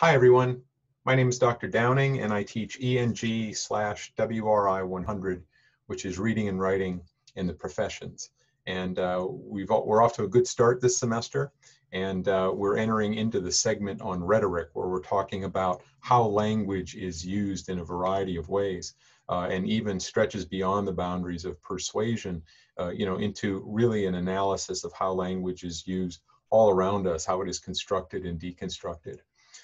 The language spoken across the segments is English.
Hi everyone, my name is Dr. Downing and I teach ENG/WRI 100, which is reading and writing in the professions. And we're off to a good start this semester, and we're entering into the segment on rhetoric, where we're talking about how language is used in a variety of ways, and even stretches beyond the boundaries of persuasion, into really an analysis of how language is used all around us, how it is constructed and deconstructed.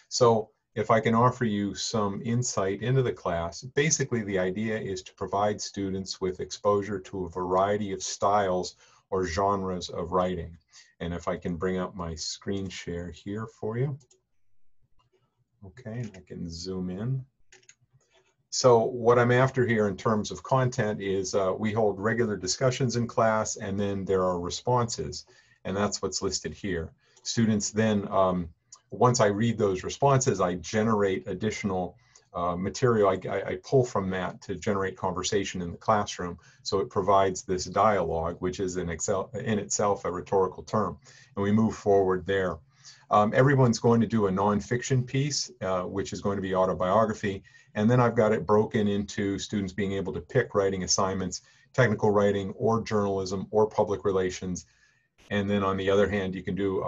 So if I can offer you some insight into the class, basically the idea is to provide students with exposure to a variety of styles or genres of writing. And if I can bring up my screen share here for you. Okay, I can zoom in. So what I'm after here in terms of content is we hold regular discussions in class, and then there are responses, and that's what's listed here. Students then, once I read those responses, I generate additional material. I pull from that to generate conversation in the classroom. So it provides this dialogue, which is in itself a rhetorical term, and we move forward there. Everyone's going to do a nonfiction piece, which is going to be autobiography. And then I've got it broken into students being able to pick writing assignments, technical writing or journalism or public relations. And then on the other hand, you can do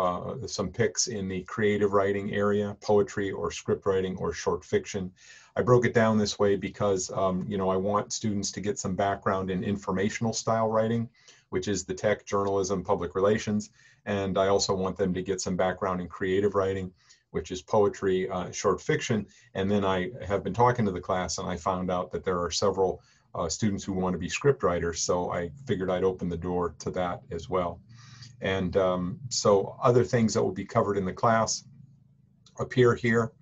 some picks in the creative writing area, poetry or script writing or short fiction. I broke it down this way because, I want students to get some background in informational style writing, which is the tech, journalism, public relations. And I also want them to get some background in creative writing, which is poetry, short fiction. And then I have been talking to the class, and I found out that there are several students who want to be script writers. So I figured I'd open the door to that as well. And so other things that will be covered in the class appear here,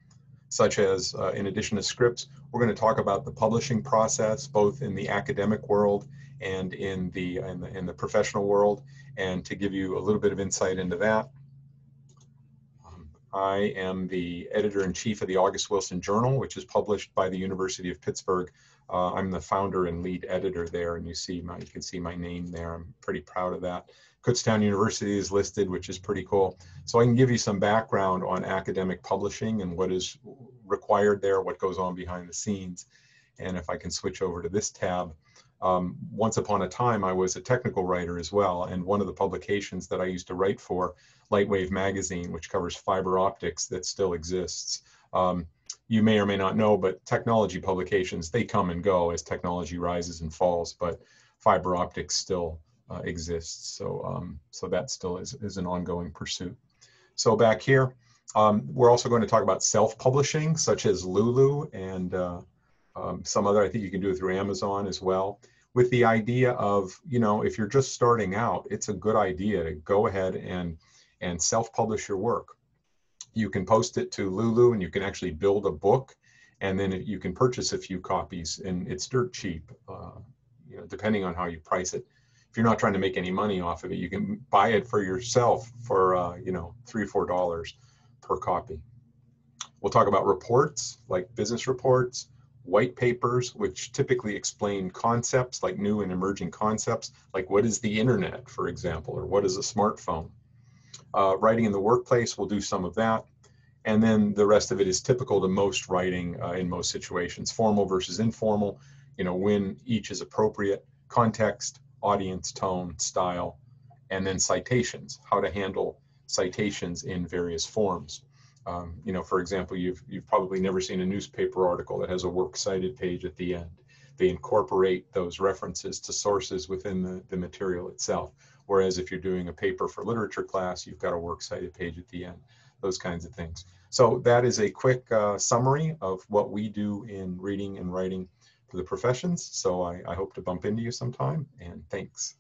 such as in addition to scripts, we're going to talk about the publishing process, both in the academic world and in the professional world. And to give you a little bit of insight into that, I am the editor-in-chief of the August Wilson Journal, which is published by the University of Pittsburgh. I'm the founder and lead editor there, and you can see my name there. I'm pretty proud of that. Kutztown University is listed, which is pretty cool. So I can give you some background on academic publishing and what is required there, what goes on behind the scenes. And if I can switch over to this tab, once upon a time, I was a technical writer as well. And one of the publications that I used to write for, Lightwave Magazine, which covers fiber optics, that still exists. You may or may not know, but technology publications, they come and go as technology rises and falls, but fiber optics still exists. So that still is an ongoing pursuit. So back here, we're also going to talk about self-publishing, such as Lulu and some other, I think you can do it through Amazon as well, with the idea of, if you're just starting out, it's a good idea to go ahead and self-publish your work. You can post it to Lulu, and you can actually build a book, and then you can purchase a few copies, and it's dirt cheap, depending on how you price it. If you're not trying to make any money off of it, you can buy it for yourself for $3 or $4 per copy. We'll talk about reports like business reports, white papers, which typically explain concepts like new and emerging concepts, like what is the internet, for example, or what is a smartphone. Writing in the workplace, we'll do some of that. And then the rest of it is typical to most writing in most situations, formal versus informal, when each is appropriate, context, audience, tone, style, and then citations, how to handle citations in various forms. For example, you've probably never seen a newspaper article that has a works cited page at the end. They incorporate those references to sources within the material itself. Whereas if you're doing a paper for literature class, you've got a works cited page at the end, those kinds of things. So that is a quick summary of what we do in reading and writing for the professions. So I hope to bump into you sometime, and thanks.